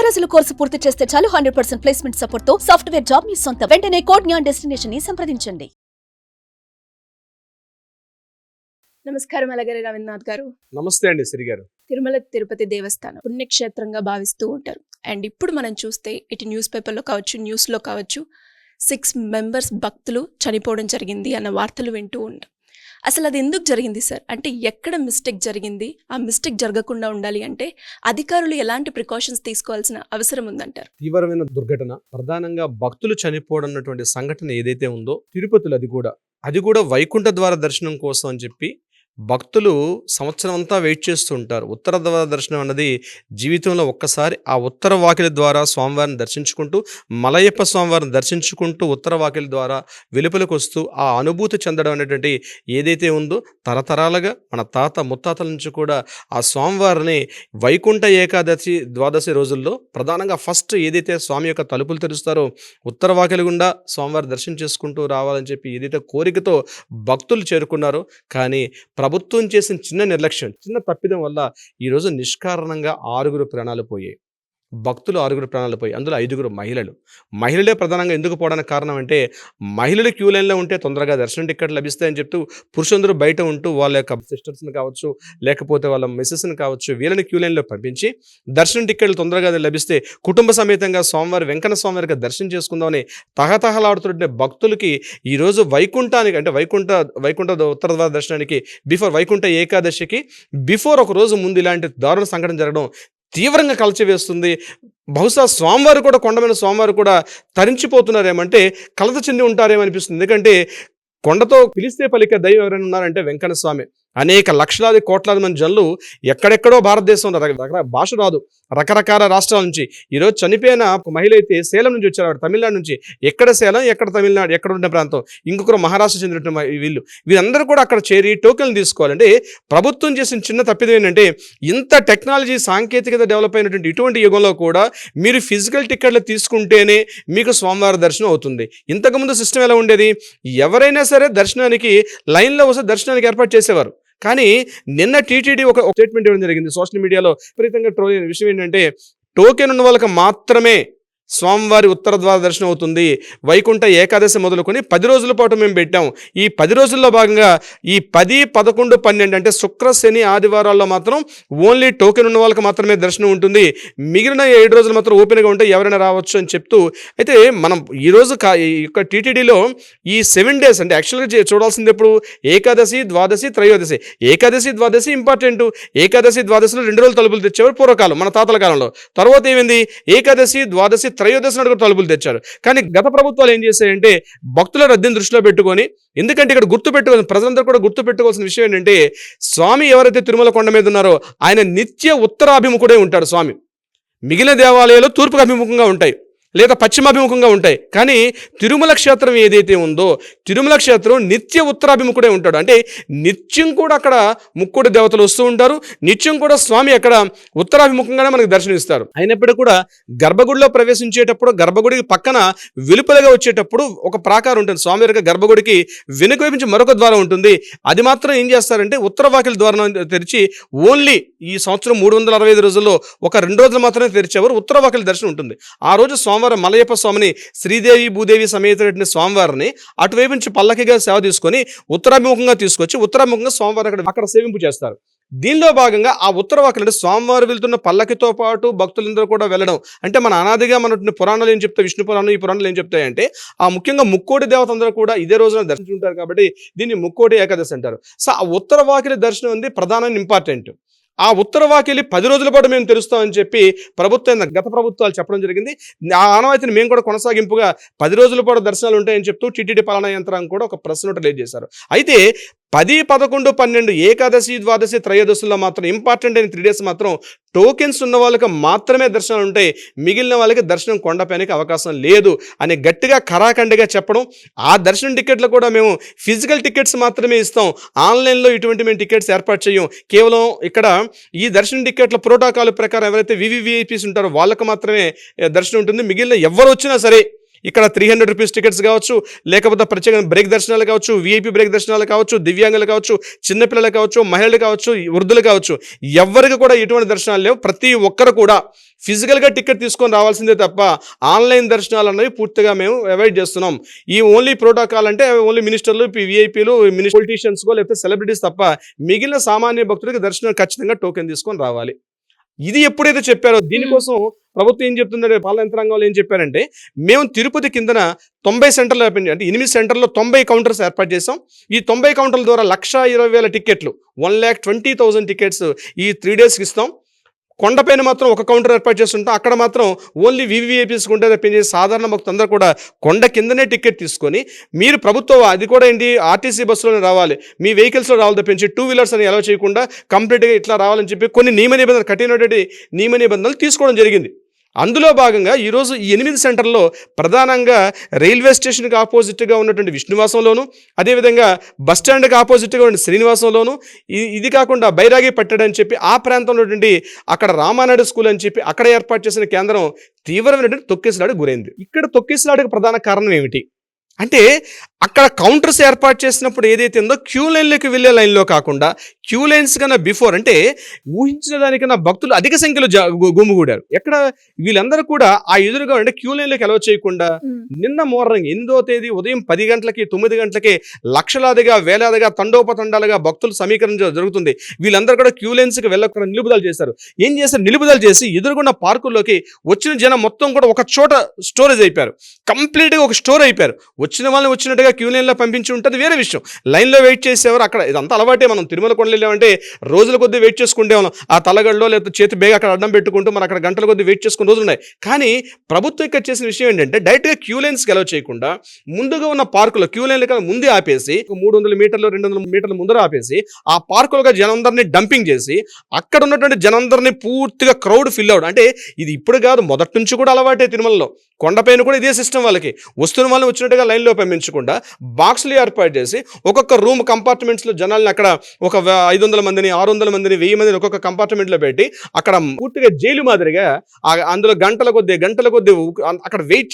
రోజుల కోర్సు పూర్తి చేస్తే చాలు 100% ప్లేస్మెంట్ సపోర్ట్ తో సాఫ్ట్వేర్ జాబ్ మీ సొంత. వెంటనే కోడ్ జ్ఞాన్ డెస్టినేషన్ ని సంప్రదించండి. నమస్కారం అలగరి రవీంద్రనాథ్ గారు. నమస్తే అండి శ్రీ గారు. తిరుమల తిరుపతి దేవస్థానం పుణ్యక్షేత్రంగా భావిస్తూ ఉంటారు. అండ్ ఇప్పుడు మనం చూస్తే ఇటు న్యూస్ పేపర్లో కావచ్చు, న్యూస్లో కావచ్చు, 6 మెంబర్స్ భక్తులు చనిపోవడం జరిగింది అన్న వార్తలు వింటూ ఉంటాం. అసలు అది ఎందుకు జరిగింది సార్? అంటే ఎక్కడ మిస్టేక్ జరిగింది? ఆ మిస్టేక్ జరగకుండా ఉండాలి అంటే అధికారులు ఎలాంటి ప్రికాషన్స్ తీసుకోవాల్సిన అవసరం ఉందంటారు? తీవ్రమైన దుర్ఘటన, ప్రధానంగా భక్తులు చనిపోవడం అన్నటువంటి సంఘటన ఏదైతే ఉందో తిరుపతిలో అది కూడా వైకుంఠ ద్వార దర్శనం కోసం అని చెప్పి భక్తులు సంవత్సరం అంతా వెయిట్ చేస్తూ ఉంటారు. ఉత్తర ద్వార దర్శనం అన్నది జీవితంలో ఒక్కసారి ఆ ఉత్తర వాకిలి ద్వారా స్వామివారిని దర్శించుకుంటూ, మలయప్ప స్వామివారిని దర్శించుకుంటూ ఉత్తర వాకిలి ద్వారా వెలుపలకు వస్తూ ఆ అనుభూతి చెందడం అనేటువంటి ఏదైతే ఉందో తరతరాలుగా మన తాత ముత్తాతల నుంచి కూడా ఆ స్వామివారిని వైకుంఠ ఏకాదశి ద్వాదశి రోజుల్లో ప్రధానంగా ఫస్ట్ ఏదైతే స్వామి యొక్క తలుపులు తెరుస్తారో ఉత్తర వాకిలి గుండా స్వామివారి దర్శనం చేసుకుంటూ రావాలని చెప్పి ఏదైతే కోరికతో భక్తులు చేరుకున్నారో, కానీ ప్రభుత్వం చేసిన చిన్న నిర్లక్ష్యం, చిన్న తప్పిదం వల్ల ఈరోజు నిష్కారణంగా 6 ప్రాణాలు పోయాయి. భక్తులు 6 ప్రాణాలు పోయి, అందులో 5 మహిళలే ప్రధానంగా ఎందుకు పోవడానికి కారణం అంటే, మహిళలు క్యూ లైన్లో ఉంటే తొందరగా దర్శనం టికెట్ లభిస్తాయని చెప్తూ పురుషులందరూ బయట ఉంటూ వాళ్ళ యొక్క సిస్టర్స్ని కావచ్చు, లేకపోతే వాళ్ళ మిస్సెస్ని కావచ్చు, వీళ్ళని క్యూ లైన్లో పంపించి దర్శనం టికెట్లు తొందరగా లభిస్తే కుటుంబ సమేతంగా స్వామివారి వెంకన్న స్వామివారికి దర్శనం చేసుకుందామని తహతహలాడుతుంటే భక్తులకి ఈరోజు వైకుంఠానికి అంటే వైకుంఠ ఉత్తర ద్వార దర్శనానికి వైకుంఠ ఏకాదశికి ఒక రోజు ముందు ఇలాంటి దారుణ సంఘటన జరగడం తీవ్రంగా కలిచివేస్తుంది. బహుశా స్వామివారు కూడా, కొండమైన స్వామివారు కూడా తరించిపోతున్నారేమంటే కలత చెంది ఉంటారేమనిపిస్తుంది. ఎందుకంటే కొండతో పిలిస్తే పలికే దైవం ఎవరైనా ఉన్నారంటే వెంకన్న స్వామి. అనేక లక్షలాది కోట్లాది మంది జనులు ఎక్కడెక్కడో భారతదేశంలో భాష రాదు, రకరకాల రాష్ట్రాల నుంచి. ఈరోజు చనిపోయిన ఒక మహిళ అయితే సేలం నుంచి వచ్చారు, తమిళనాడు నుంచి. ఎక్కడ సేలం, ఎక్కడ తమిళనాడు, ఎక్కడ ఉండే ప్రాంతం, ఇంకొకరు మహారాష్ట్ర చెందిన వీళ్ళందరూ కూడా అక్కడ చేరి టోకెన్లు తీసుకోవాలంటే ప్రభుత్వం చేసిన చిన్న తప్పిదం ఏంటంటే, ఇంత టెక్నాలజీ సాంకేతికత డెవలప్ అయినటువంటి ఇటువంటి యుగంలో కూడా మీరు ఫిజికల్ టికెట్లు తీసుకుంటేనే మీకు స్వామివారి దర్శనం అవుతుంది. ఇంతకుముందు సిస్టమ్ ఎలా ఉండేది, ఎవరైనా సరే దర్శనానికి లైన్లో వస్తే దర్శనానికి ఏర్పాటు చేసేవారు. కానీ నిన్న టీటీడీ ఒక స్టేట్మెంట్ ఇవ్వడం జరిగింది. సోషల్ మీడియాలో విపరీతంగా ట్రోల్ అయిన విషయం ఏంటంటే, టోకెన్ ఉన్న వాళ్ళకి మాత్రమే స్వామివారి ఉత్తర ద్వార దర్శనం అవుతుంది. వైకుంఠ ఏకాదశి మొదలుకొని 10 రోజుల పాటు మేము పెట్టాం. ఈ 10 రోజుల్లో భాగంగా ఈ 10, 11, 12 అంటే శుక్ర, శని, ఆదివారాల్లో మాత్రం ఓన్లీ టోకెన్ ఉన్న వాళ్ళకి మాత్రమే దర్శనం ఉంటుంది. మిగిలిన 7 రోజులు మాత్రం ఓపెన్గా ఉంటే ఎవరైనా రావచ్చు అని చెప్తూ, అయితే మనం ఈరోజు ఈ యొక్క టీటీడీలో ఈ 7 డేస్ అంటే యాక్చువల్గా చూడాల్సింది ఎప్పుడు, ఏకాదశి, ద్వాదశి, త్రయోదశి. ఏకాదశి, ద్వాదశి ఇంపార్టెంట్. ఏకాదశి, ద్వాదశిలో 2 రోజులు తలుపులు తెచ్చేవారు పూర్వకాలం, మన తాతల కాలంలో. తర్వాత ఏమైంది, ఏకాదశి, ద్వాదశి, త్రయోదశి నడుగు తలుపులు తెచ్చారు. కానీ గత ప్రభుత్వాలు ఏం చేశాయంటే, భక్తుల రద్దీని దృష్టిలో పెట్టుకొని, ఎందుకంటే ఇక్కడ ప్రజలందరూ కూడా గుర్తు పెట్టుకోవాల్సిన విషయం ఏంటంటే, స్వామి ఎవరైతే తిరుమల కొండ మీద ఉన్నారో ఆయన నిత్య ఉత్తరాభిముఖుడే ఉంటాడు స్వామి. మిగిలిన దేవాలయాలు తూర్పుకు అభిముఖంగా ఉంటాయి లేదా పశ్చిమాభిముఖంగా ఉంటాయి. కానీ తిరుమల క్షేత్రం ఏదైతే ఉందో, తిరుమల క్షేత్రం నిత్య ఉత్తరాభిముఖుడే ఉంటాడు. అంటే నిత్యం కూడా అక్కడ ముక్కోటి దేవతలు వస్తూ ఉంటారు, నిత్యం కూడా స్వామి అక్కడ ఉత్తరాభిముఖంగానే మనకు దర్శనమిస్తారు. అయినప్పటికీ కూడా గర్భగుడిలో ప్రవేశించేటప్పుడు, గర్భగుడికి పక్కన వెలుపలగా వచ్చేటప్పుడు ఒక ప్రాకారం ఉంటుంది. స్వామి యొక్క గర్భగుడికి వెనుక వైపు నుంచి మరొక ద్వారం ఉంటుంది. అది మాత్రం ఏం చేస్తారంటే ఉత్తర వాకిలి ద్వారం తెరిచి ఓన్లీ ఈ సంవత్సరం 365 రోజుల్లో ఒక 2 రోజులు మాత్రమే తెరిచేవారు. ఉత్తర వాకిలి దర్శనం ఉంటుంది. ఆ రోజు స్వామివారు మలయప్ప స్వామిని, శ్రీదేవి భూదేవి సమేతమైన స్వామివారిని అటువైపు నుంచి పల్లకిగా సేవ తీసుకొని ఉత్తరాభిముఖంగా తీసుకొచ్చి ఉత్తరాభిముఖంగా స్వామివారు అక్కడ సేవింపు చేస్తారు. దీనిలో భాగంగా ఆ ఉత్తర వాకిలి అంటే స్వామివారు వెళ్తున్న పల్లకితో పాటు భక్తులందరూ కూడా వెళ్ళడం. అంటే మన అనాదిగా మన పురాణాలు ఏం చెప్తాయి, విష్ణు పురాణం, ఈ పురాణాలు ఏం చెప్తాయంటే, ఆ ముఖ్యంగా ముక్కోటి దేవత అందరూ కూడా ఇదే రోజున దర్శించుంటారు కాబట్టి దీన్ని ముక్కోటి ఏకాదశి అంటారు. సో ఆ ఉత్తర వాకిలి దర్శనం ఉంది ప్రధానమైన ఇంపార్టెంట్. ఆ ఉత్తర వాకిలి 10 రోజుల పాటు మేము తెరుస్తామని చెప్పి గత ప్రభుత్వాలు చెప్పడం జరిగింది. ఆ ఆనవాయితీని మేము కూడా కొనసాగింపుగా 10 రోజుల పాటు దర్శనాలు ఉంటాయని చెప్తూ టీటీడీ పాలనా యంత్రాంగం కూడా ఒక ప్రెస్ నోట్ రిలీజ్ చేశారు. అయితే 10, 11, 12 ఏకాదశి, ద్వాదశి, త్రయోదశిలో మాత్రం ఇంపార్టెంట్ అయిన 3 డేస్ మాత్రం టోకెన్స్ ఉన్న వాళ్ళకి మాత్రమే దర్శనాలు ఉంటాయి, మిగిలిన వాళ్ళకి దర్శనం కొండపైనకి అవకాశం లేదు అని గట్టిగా ఖరాఖండిగా చెప్పడం. ఆ దర్శనం టికెట్లు కూడా మేము ఫిజికల్ టికెట్స్ మాత్రమే ఇస్తాం, ఆన్లైన్లో ఇటువంటి మేము టికెట్స్ ఏర్పాటు చేయం. కేవలం ఇక్కడ ఈ దర్శనం టికెట్ల ప్రోటోకాల్ ప్రకారం ఎవరైతే వివివిఐపీస్ ఉంటారో వాళ్ళకి మాత్రమే దర్శనం ఉంటుంది. మిగిలిన ఎవరు వచ్చినా సరే ఇక్కడ 300 రూపీస్ టికెట్స్ కావచ్చు, లేకపోతే ప్రత్యేక బ్రేక్ దర్శనాలు కావచ్చు, విఐపి బ్రేక్ దర్శనాలు కావచ్చు, దివ్యాంగులు కావచ్చు, చిన్నపిల్లలు కావచ్చు, మహిళలు కావచ్చు, వృద్ధులు కావచ్చు, ఎవరికి కూడా ఎటువంటి దర్శనాలు లేవు. ప్రతి ఒక్కరు కూడా ఫిజికల్గా టికెట్ తీసుకొని రావాల్సిందే తప్ప ఆన్లైన్ దర్శనాలు అనేవి పూర్తిగా మేము అవాయిడ్ చేస్తున్నాం. ఈ ఓన్లీ ప్రోటోకాల్ అంటే ఓన్లీ మినిస్టర్లు, విఐపీలు, పొలిటీషియన్స్ లేకపోతే సెలబ్రిటీస్ తప్ప మిగిలిన సామాన్య భక్తులకి దర్శనం ఖచ్చితంగా టోకెన్ తీసుకొని రావాలి. ఇది ఎప్పుడైతే చెప్పారో దీనికోసం ప్రభుత్వం ఏం చెప్తుందంటే, పాలన యంత్రాంగంలో ఏం చెప్పారంటే, మేము తిరుపతి కిందన 90 సెంటర్లు అంటే 8 సెంటర్లో 90 కౌంటర్స్ ఏర్పాటు చేసాం. ఈ 90 కౌంటర్ల ద్వారా 1,20,000 టికెట్లు 1,20,000 టికెట్స్ ఈ 3 డేస్కి ఇస్తాం. కొండపైన మాత్రం ఒక కౌంటర్ ఏర్పాటు చేస్తుంటాం. అక్కడ మాత్రం ఓన్లీ వివిఐపీస్ ఉంటే తప్పించి సాధారణ భక్తులు అందరూ కూడా కొండ కిందనే టికెట్ తీసుకొని, మీరు ప్రభుత్వం అది కూడా ఏంటి ఆర్టీసీ బస్సులోనే రావాలి, మీ వెహికల్స్లో రావాలి తప్పించి 2 వీలర్స్ అని అలౌ చేయకుండా కంప్లీట్గా ఇట్లా రావాలని చెప్పి కొన్ని కఠినటువంటి నియమ నిబంధనలు తీసుకోవడం జరిగింది. అందులో భాగంగా ఈరోజు ఈ 8 సెంటర్లో ప్రధానంగా రైల్వే స్టేషన్కి ఆపోజిట్గా ఉన్నటువంటి విష్ణువాసంలోను, అదేవిధంగా బస్టాండ్కి ఆపోజిట్గా ఉన్న శ్రీనివాసంలోను, ఇది కాకుండా బైరాగి పట్టడం అని చెప్పి ఆ ప్రాంతంలో ఉన్నటువంటి అక్కడ రామానాయుడు స్కూల్ అని చెప్పి అక్కడ ఏర్పాటు చేసిన కేంద్రం తీవ్రమైనటువంటి తొక్కిసలాటకు గురైంది. ఇక్కడ తొక్కిసలాటకు ప్రధాన కారణం ఏమిటి అంటే, అక్కడ కౌంటర్స్ ఏర్పాటు చేసినప్పుడు ఏదైతే ఉందో క్యూ లైన్లోకి వెళ్ళే లైన్లో కాకుండా క్యూ లైన్స్ కన్నా బిఫోర్, అంటే ఊహించిన దానికన్నా భక్తులు అధిక సంఖ్యలో గుమిగూడారు. ఎక్కడ వీళ్ళందరూ కూడా ఆ ఎదురుగా అంటే క్యూ లైన్లోకి అలౌ చేయకుండా నిన్న మార్నింగ్ 8వ తేదీ ఉదయం 10 గంటలకి 9 గంటలకి లక్షలాదిగా వేలాదిగా తండోపతండాలుగా భక్తులు సమీకరణ జరుగుతుంది. వీళ్ళందరూ కూడా క్యూ లైన్స్కి వెళ్ళకుండా నిలుపుదల చేశారు. ఏం చేశారు, నిలుపుదల చేసి ఎదురుగున్న పార్కుల్లోకి వచ్చిన జనం మొత్తం కూడా ఒక చోట స్టోరేజ్ అయిపోయారు. కంప్లీట్గా ఒక స్టోర్ అయిపోయారు. వచ్చిన వాళ్ళని వచ్చినట్టుగా క్యూ లైన్లో పంపించి ఉంటుంది వేరే విషయం. లైన్లో వెయిట్ చేసేవారు. అక్కడ ఇదంతా అలవాటే. మనం తిరుమల కొండలు వెళ్ళామంటే రోజుల కొద్దీ వెయిట్ చేసుకుంటే ఉన్నాం. ఆ తలగడలో లేకపోతే చేతి బేగ అక్కడ అడ్డం పెట్టుకుంటూ మనం అక్కడ గంటల కొద్దీ వెయిట్ చేసుకునే రోజులు ఉన్నాయి. కానీ ప్రభుత్వం ఇక్కడ చేసిన విషయం ఏంటంటే, డైరెక్ట్గా క్యూ లైన్స్కి అలౌ చేయకుండా ముందుగా ఉన్న పార్కులో క్యూ లైన్ల కన్నా ముందే ఆపేసి 300 మీటర్లు 200 మీటర్ల ముందర ఆపేసి ఆ పార్కులుగా జనందరినీ డంపింగ్ చేసి అక్కడ ఉన్నటువంటి జనందరినీ పూర్తిగా క్రౌడ్ ఫిల్ అవుట్. అంటే ఇది ఇప్పుడు కాదు, మొదటి నుంచి కూడా అలవాటే. తిరుమలలో కొండపైన కూడా ఇదే సిస్టమ్. వాళ్ళకి వస్తున్న వాళ్ళని వచ్చినట్టుగా లైన్లో పంపించకుండా బాక్సులు ఏర్పాటు చేసి ఒక్కొక్క రూమ్ కంపార్ట్మెంట్స్లో జనాల్ని అక్కడ ఒక 500 మందిని 600 మందిని 1000 మందిని ఒక్కొక్క కంపార్ట్మెంట్లో పెట్టి అక్కడ పూర్తిగా జైలు మాదిరిగా అందులో గంటల కొద్దీ అక్కడ వెయిట్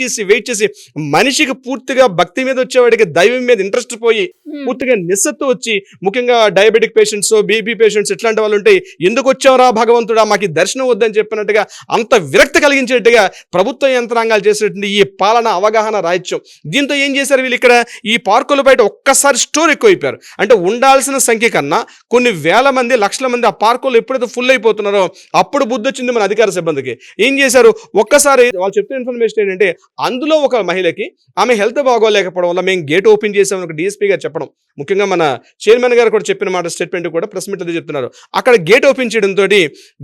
చేసి మనిషికి పూర్తిగా భక్తి మీద వచ్చేవాడికి దైవం మీద ఇంట్రెస్ట్ పోయి పూర్తిగా నిస్సత్తు వచ్చి, ముఖ్యంగా డయాబెటిక్ పేషెంట్స్, బీపీ పేషెంట్స్ ఇట్లాంటి వాళ్ళు ఉంటే, ఎందుకు వచ్చావురా భగవంతుడా మాకు దర్శనం వద్దని చెప్పినట్టుగా అంత విరక్తి కలిగించేట్టుగా ప్రభుత్వ యంత్రాంగాలు చేసినటువంటి ఈ పాలన అవగాహన రాహిత్యం. దీంతో ఏం చేశారు వీళ్ళు, ఇక్కడ ఈ పార్కుల బయట ఒక్కసారి స్టోర్ ఎక్కువైపోయారు. అంటే ఉండాల్సిన సంఖ్య కన్నా కొన్ని వేల మంది, లక్షల మంది ఆ పార్కులు ఎప్పుడైతే ఫుల్ అయిపోతున్నారో అప్పుడు బుద్ధి వచ్చింది మన అధికార సిబ్బందికి. ఏం చేశారు, ఒక్కసారి వాళ్ళు చెప్తున్న ఇన్ఫర్మేషన్ ఏంటంటే, అందులో ఒక మహిళకి ఆమె హెల్త్ బాగోలేకపోవడం వల్ల మేము గేట్ ఓపెన్ చేసామని ఒక డిఎస్పీ గారు చెప్పడం, ముఖ్యంగా మన చైర్మన్ గారు కూడా చెప్పిన మాట స్టేట్మెంట్ కూడా ప్రెస్ మీట్ చెప్తున్నారు. అక్కడ గేట్ ఓపెన్ చేయడంతో,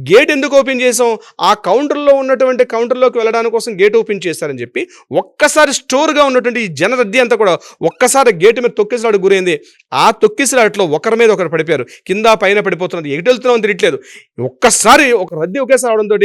గేట్ ఎందుకు ఓపెన్ చేసాం, ఆ కౌంటర్లో ఉన్నటువంటి కౌంటర్లోకి వెళ్ళడానికి కోసం గేట్ ఓపెన్ చేశారని చెప్పి ఒక్కసారి స్టోర్గా ఉన్నటువంటి ఈ జనరద్దీ అంతా కూడా ఒక్కసారి గేటు మీద తొక్కిసలాటకు గురైంది. ఆ తొక్కిసలాటలో ఒకరి మీద ఒకరు పడిపోయారు. కింద పైన పడిపోతున్నది, ఎటు వెళ్తున్నామని తెలియట్లేదు. ఒక్కసారి ఒక రద్దీ ఒకేసారి అవడంతో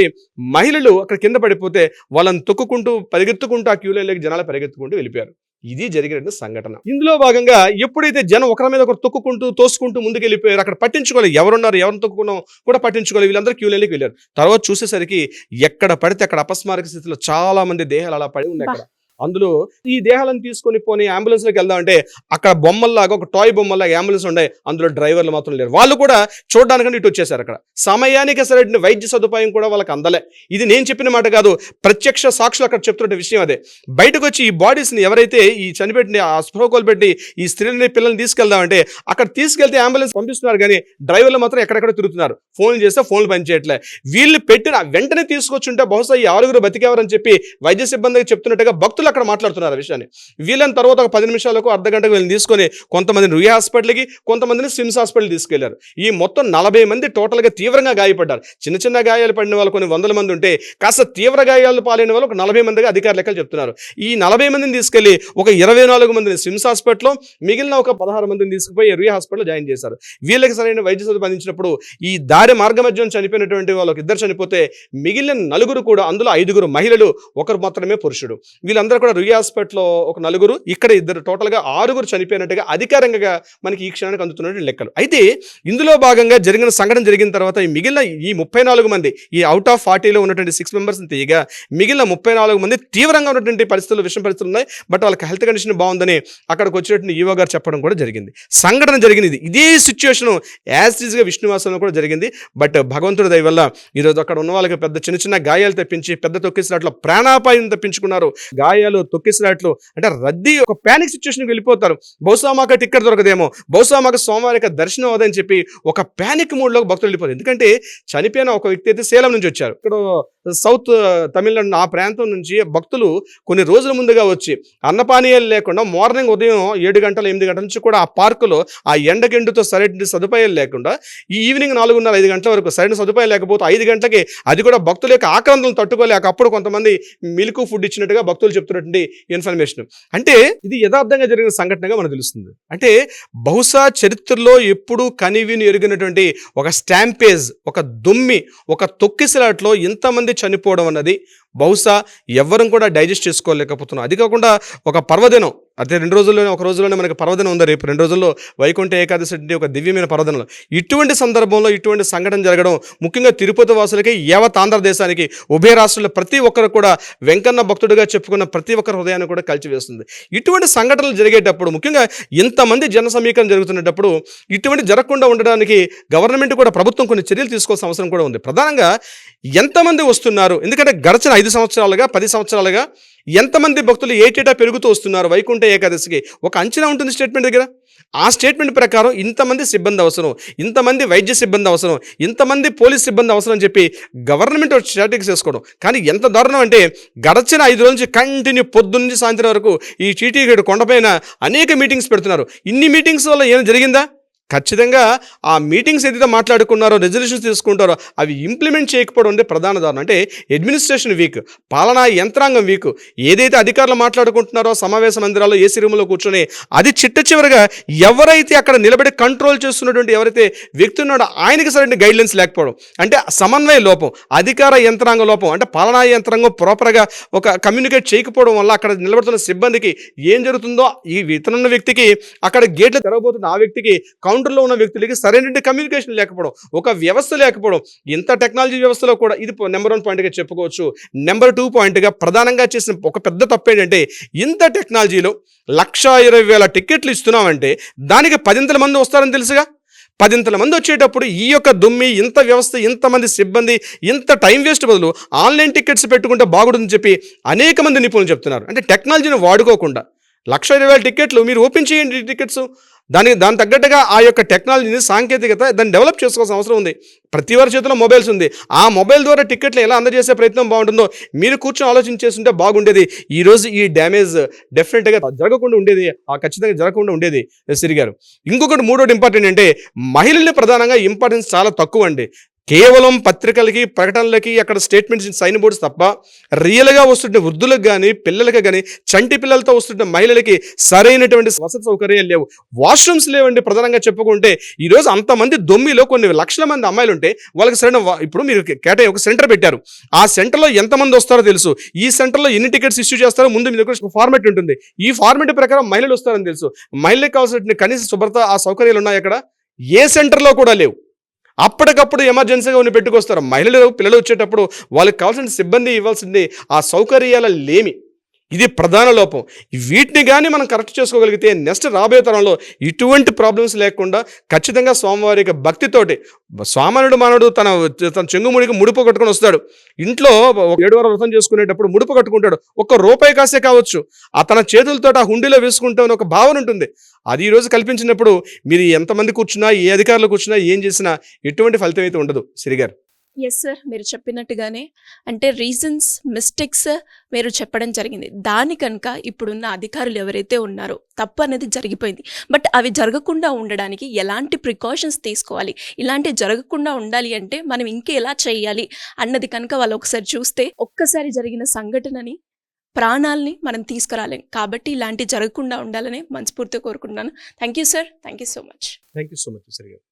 మహిళలు అక్కడ కింద పడిపోతే వాళ్ళని తొక్కుకుంటూ పరిగెత్తుకుంటూ ఆ క్యూ లైన్లోకి జనాలు పరిగెత్తుకుంటూ వెళ్ళిపోయారు. ఇది జరిగిన సంఘటన. ఇందులో భాగంగా ఎప్పుడైతే జనం ఒకరి మీద ఒకరు తొక్కుకుంటూ తోసుకుంటూ ముందుకు వెళ్ళిపోయారు, అక్కడ పట్టించుకోలేదు, ఎవరున్నారు ఎవరిని తొక్కుకున్నాం కూడా పట్టించుకోలేదు. వీళ్ళందరూ క్యూ లైన్లోకి వెళ్ళారు. తర్వాత చూసేసరికి ఎక్కడ పడితే అక్కడ అపస్మారక స్థితిలో చాలా మంది దేహాలు అలా పడి ఉన్నాయి. అక్కడ అందులో ఈ దేహాలను తీసుకొని పోనీ అంబులెన్స్లోకి వెళ్దామంటే అక్కడ బొమ్మల్లాగా ఒక టాయ్ బొమ్మల్లాగా అంబులెన్స్ ఉన్నాయి. అందులో డ్రైవర్లు మాత్రం లేరు. వాళ్ళు కూడా చూడడానికంటే ఇటు వచ్చేసారు. అక్కడ సమయానికి సరైన వైద్య సదుపాయం కూడా వాళ్ళకి అందలే. ఇది నేను చెప్పిన మాట కాదు, ప్రత్యక్ష సాక్షులు అక్కడ చెప్తున్న విషయం అదే. బయటకు వచ్చి ఈ బాడీస్ని ఎవరైతే ఈ చనిపెట్టి ఆ స్పృహకోలు పెట్టి ఈ స్త్రీలని పిల్లల్ని తీసుకెళ్దామంటే అక్కడ తీసుకెళ్తే అంబులెన్స్ పంపిస్తున్నారు, కానీ డ్రైవర్లు మాత్రం ఎక్కడెక్కడ తిరుగుతున్నారు. ఫోన్లు చేస్తే ఫోన్లు పనిచేయట్లే. వీళ్ళు పెట్టిన వెంటనే తీసుకొచ్చుంటే బహుశా ఈ 6 బతికేవారని చెప్పి వైద్య సిబ్బందికి చెప్తున్నట్టుగా భక్తులు అక్కడ మాట్లాడుతున్నారు ఆ విషయాన్ని. వీళ్ళని తర్వాత ఒక 10 నిమిషాలకు అర్ధగంటకు వీళ్ళని తీసుకొని కొంతమందిని రుయా హాస్పిటల్కి, కొంతమందిని స్విమ్స్ హాస్పిటల్ తీసుకెళ్లారు. ఈ మొత్తం 40 మంది టోటల్గా తీవ్రంగా గాయపడ్డారు. చిన్న చిన్న గాయాలు పడిన వాళ్ళు కొన్ని 100 మంది ఉంటే, కాస్త తీవ్ర గాయాలు పాలైన వాళ్ళు ఒక 40 మందిగా అధికార లెక్కలు చెప్తున్నారు. ఈ 40 మందిని తీసుకెళ్లి ఒక 24 మందిని స్విమ్స్ హాస్పిటల్లో, మిగిలిన ఒక 16 మందిని తీసుకుపోయి రుయా హాస్పిటల్లో జాయిన్ చేశారు. వీళ్ళకి సరైన వైద్య సదుపాయం అందించినప్పుడు ఈ దారి మార్గమధ్యం చనిపోయినటువంటి వాళ్ళకి 2 చనిపోతే మిగిలిన 4 కూడా, అందులో 5 మహిళలు, 1 మాత్రమే పురుషుడు. వీళ్ళందరూ అందరూ కూడా రుయ్ హాస్పిటల్లో ఒక 4, ఇక్కడ 2, టోటల్గా 6 చనిపోయినట్టుగా అధికారికంగా మనకి ఈ క్షణానికి అందుతున్నటువంటి లెక్కలు. అయితే ఇందులో భాగంగా జరిగిన సంఘటన జరిగిన తర్వాత ఈ మిగిలిన ఈ 34 మంది, ఈ అవుట్ ఆఫ్ 40లో ఉన్నటువంటి 6 మెంబర్స్ని తీయగా మిగిలిన 34 మంది తీవ్రంగా ఉన్నటువంటి పరిస్థితులు, విషమ పరిస్థితులు ఉన్నాయి. బట్ వాళ్ళకి హెల్త్ కండిషన్ బాగుందని అక్కడికి వచ్చినటువంటి ఈవో గారు చెప్పడం కూడా జరిగింది. సంఘటన జరిగింది ఇదే సిచ్యువేషన్ యాజ్ ఈజ్గా విష్ణువాసంలో కూడా జరిగింది. బట్ భగవంతుడి దయ వల్ల ఈరోజు అక్కడ ఉన్న వాళ్ళకి పెద్ద చిన్న గాయాలు తెప్పించి, పెద్ద తొక్కిసలాట్లో ప్రాణాపాయం తప్పించుకున్నారు. గాయాలు, తొక్కిసలాట్లు అంటే రద్దీ, ఒక ప్యానిక్ సిచ్యువేషన్కి వెళ్ళిపోతారు. బహుశా మాకు టికెట్ దొరకదేమో, బహుశా మాకు సోమవారం దర్శనం అవదని చెప్పి ఒక ప్యానిక్ మూడ్లోకి భక్తులు వెళ్ళిపోతారు. ఎందుకంటే చనిపోయిన ఒక వ్యక్తి అయితే సేలం నుంచి వచ్చారు. ఇక్కడ సౌత్ తమిళనాడు ఆ ప్రాంతం నుంచి భక్తులు కొన్ని రోజుల ముందుగా వచ్చి అన్నపానీయాలు లేకుండా మార్నింగ్ ఉదయం 7 గంటల 8 గంటల నుంచి కూడా ఆ పార్కులో ఆ ఎండగెండుతో సరైన సదుపాయాలు లేకుండా ఈ ఈవినింగ్ 4:30 5 గంటల వరకు సరైన సదుపాయం లేకపోతే 5 గంటలకి అది కూడా భక్తుల యొక్క ఆక్రందనలు తట్టుకోలేక అప్పుడు కొంతమంది మిల్క్ ఫుడ్ ఇచ్చినట్టుగా భక్తులు చెప్తున్నటువంటి ఇన్ఫర్మేషన్. అంటే ఇది యథార్థంగా జరిగిన సంఘటనగా మనకు తెలుస్తుంది. అంటే బహుశా చరిత్రలో ఎప్పుడూ కనివిని ఎరిగినటువంటి ఒక స్టాంపేజ్, ఒక దుమ్మి, ఒక తొక్కిసలాట్లో ఇంతమంది చనిపోవడం అన్నది బహుశా ఎవ్వరం కూడా డైజెస్ట్ చేసుకోలేకపోతున్నాం. అది కాకుండా ఒక పర్వదినం, అదే 2 రోజుల్లోనే, ఒక రోజులోనే మనకి పర్వదినం ఉంది. రేపు 2 రోజుల్లో వైకుంఠ ఏకాదశి అంటే ఒక దివ్యమైన పర్వదినం. ఇటువంటి సందర్భంలో ఇటువంటి సంఘటన జరగడం ముఖ్యంగా తిరుపతి వాసులకి, యావత్ ఆంధ్రదేశానికి, ఉభయ రాష్ట్రాల్లో ప్రతి ఒక్కరు కూడా వెంకన్న భక్తుడిగా చెప్పుకున్న ప్రతి ఒక్కరి హృదయాన్ని కూడా కలిచివేస్తుంది. ఇటువంటి సంఘటనలు జరిగేటప్పుడు, ముఖ్యంగా ఇంతమంది జన సమీకరణ జరుగుతున్నప్పుడు ఇటువంటి జరగకుండా ఉండడానికి గవర్నమెంట్ కూడా, ప్రభుత్వం కొన్ని చర్యలు తీసుకోవాల్సిన అవసరం కూడా ఉంది. ప్రధానంగా ఎంతమంది వస్తున్నారు, ఎందుకంటే గడిచిన 5 సంవత్సరాలుగా 10 సంవత్సరాలుగా ఎంతమంది భక్తులు ఏటేటా పెరుగుతూ వస్తున్నారు వైకుంఠ ఏకాదశికి ఒక అంచనా ఉంటుంది స్టేట్మెంట్ దగ్గర. ఆ స్టేట్మెంట్ ప్రకారం ఇంతమంది సిబ్బంది అవసరం, ఇంతమంది వైద్య సిబ్బంది అవసరం, ఇంతమంది పోలీస్ సిబ్బంది అవసరం అని చెప్పి గవర్నమెంట్ స్ట్రాటజీస్ వేసుకోవడం. కానీ ఎంత దారుణం అంటే గడిచిన 5 రోజుల నుంచి కంటిన్యూ పొద్దున్న నుంచి సాయంత్రం వరకు ఈ టీటీగడ్ కొండపైన అనేక మీటింగ్స్ పెడుతున్నారు. ఇన్ని మీటింగ్స్ వల్ల ఏమైనా జరిగిందా? ఖచ్చితంగా ఆ మీటింగ్స్ ఏదైతే మాట్లాడుకున్నారో, రెజల్యూషన్స్ తీసుకుంటారో అవి ఇంప్లిమెంట్ చేయకపోవడం అంటే ప్రధాన దారుణం. అంటే అడ్మినిస్ట్రేషన్ వీక్, పాలనా యంత్రాంగం వీక్. ఏదైతే అధికారులు మాట్లాడుకుంటున్నారో సమావేశ మందిరాల్లో ఏసీ రూమ్లో కూర్చొని, అది చిట్ట చివరిగా ఎవరైతే అక్కడ నిలబడి కంట్రోల్ చేస్తున్నటువంటి ఎవరైతే వ్యక్తి ఉన్నాడో ఆయనకి సరైన గైడ్లైన్స్ లేకపోవడం, అంటే సమన్వయ లోపం, అధికార యంత్రాంగ లోపం, అంటే పాలనా యంత్రాంగం ప్రాపర్గా ఒక కమ్యూనికేట్ చేయకపోవడం వల్ల అక్కడ నిలబడుతున్న సిబ్బందికి ఏం జరుగుతుందో, ఈ ఇతనున్న వ్యక్తికి అక్కడ గేట్లు తెరవబోతున్న ఆ వ్యక్తికి, కౌంటర్లో ఉన్న వ్యక్తులకి సరైన కమ్యూనికేషన్ లేకపోవడం, ఒక వ్యవస్థ లేకపోవడం. ఇంత టెక్నాలజీ వ్యవస్థలో కూడా ఇది నెంబర్ 1 పాయింట్గా చెప్పుకోవచ్చు. నెంబర్ 2 పాయింట్గా ప్రధానంగా చేసిన ఒక పెద్ద తప్పు ఏంటంటే, ఇంత టెక్నాలజీలో 1,20,000 టికెట్లు ఇస్తున్నామంటే దానికి 10 మంది వస్తారని తెలుసుగా. 10 మంది వచ్చేటప్పుడు ఈ యొక్క దుమ్మి, ఇంత వ్యవస్థ, ఇంతమంది సిబ్బంది, ఇంత టైం వేస్ట్ బదులు ఆన్లైన్ టికెట్స్ పెట్టుకుంటే బాగుంటుందని చెప్పి అనేక మంది నిపుణులు చెప్తున్నారు. అంటే టెక్నాలజీని వాడుకోకుండా 1,20,000 టికెట్లు మీరు ఓపెన్ చేయండి టికెట్స్. దాని తగ్గట్టుగా ఆ యొక్క టెక్నాలజీని, సాంకేతికత దాన్ని డెవలప్ చేసుకోవాల్సిన అవసరం ఉంది. ప్రతి వారి చేతిలో మొబైల్స్ ఉంది. ఆ మొబైల్ ద్వారా టికెట్లు ఎలా అందజేసే ప్రయత్నం బాగుంటుందో మీరు కూర్చొని ఆలోచించేస్తుంటే బాగుండేది. ఈరోజు ఈ డ్యామేజ్ డెఫినెట్గా జరగకుండా ఉండేది, ఖచ్చితంగా జరగకుండా ఉండేది సిరి గారు. ఇంకొకటి 3వది ఇంపార్టెంట్ అంటే, మహిళల్ని ప్రధానంగా ఇంపార్టెన్స్ చాలా తక్కువ అండి. కేవలం పత్రికలకి, ప్రకటనలకి, అక్కడ స్టేట్మెంట్స్, సైన్ బోర్డ్స్ తప్ప రియల్గా వస్తుంటే వృద్ధులకు కానీ, పిల్లలకి కానీ, చంటి పిల్లలతో వస్తుంటే మహిళలకి సరైనటువంటి వసతి సౌకర్యాలు లేవు, వాష్రూమ్స్ లేవండి. ప్రధానంగా చెప్పుకుంటే ఈరోజు అంతమంది దొమ్మిలో కొన్ని లక్షల మంది అమ్మాయిలు ఉంటే వాళ్ళకి సరైన, ఇప్పుడు మీరు ఒక సెంటర్ పెట్టారు. ఆ సెంటర్లో ఎంతమంది వస్తారో తెలుసు, ఈ సెంటర్లో ఎన్ని టికెట్స్ ఇష్యూ చేస్తారో ముందు మీ దగ్గర ఫార్మెట్ ఉంటుంది. ఈ ఫార్మెట్ ప్రకారం మహిళలు వస్తారని తెలుసు. మహిళలకు కావాల్సిన కనీస శుభ్రత, ఆ సౌకర్యాలు ఉన్నాయి అక్కడ ఏ సెంటర్లో కూడా లేవు. అప్పటికప్పుడు ఎమర్జెన్సీగా ఉన్న పెట్టుకొస్తారు. మహిళలు, పిల్లలు వచ్చేటప్పుడు వాళ్ళకి కావాల్సిన సిబ్బంది ఇవ్వాల్సింది ఆ సౌకర్యాల లేమి. ఇది ప్రధాన లోపం. వీటిని కానీ మనం కరెక్ట్ చేసుకోగలిగితే నెక్స్ట్ రాబోయే తరంలో ఇటువంటి ప్రాబ్లమ్స్ లేకుండా ఖచ్చితంగా స్వామివారికి భక్తితోటి, సామాన్యుడు మానవుడు తన చెంగుముడికి ముడుపు కట్టుకొని వస్తాడు. ఇంట్లో 7 వారాలు వ్రతం చేసుకునేటప్పుడు ముడుపు కట్టుకుంటాడు. ₹1 కాసే కావచ్చు, తన చేతులతో ఆ హుండీలో వేసుకుంటామని ఒక భావన ఉంటుంది. అది ఈరోజు కల్పించినప్పుడు మీరు ఎంతమంది కూర్చున్నా, ఏ అధికారులు కూర్చున్నా, ఏం చేసినా ఎటువంటి ఫలితం అయితే ఉండదు. సిరిగారు. ఎస్ సార్, మీరు చెప్పినట్టుగానే అంటే రీజన్స్, మిస్టేక్స్ మీరు చెప్పడం జరిగింది. దాని కనుక ఇప్పుడున్న అధికారులు ఎవరైతే ఉన్నారో తప్పు అనేది జరిగిపోయింది. బట్ అవి జరగకుండా ఉండడానికి ఎలాంటి ప్రికాషన్స్ తీసుకోవాలి, ఇలాంటివి జరగకుండా ఉండాలి అంటే మనం ఇంకెలా చేయాలి అన్నది కనుక వాళ్ళు ఒకసారి చూస్తే, ఒక్కసారి జరిగిన సంఘటనని, ప్రాణాలని మనం తీసుకురాలేం. కాబట్టి ఇలాంటివి జరగకుండా ఉండాలని మనస్ఫూర్తిగా కోరుకుంటున్నాను. Thank you sir, thank you so much. Thank you so much Siri గారు.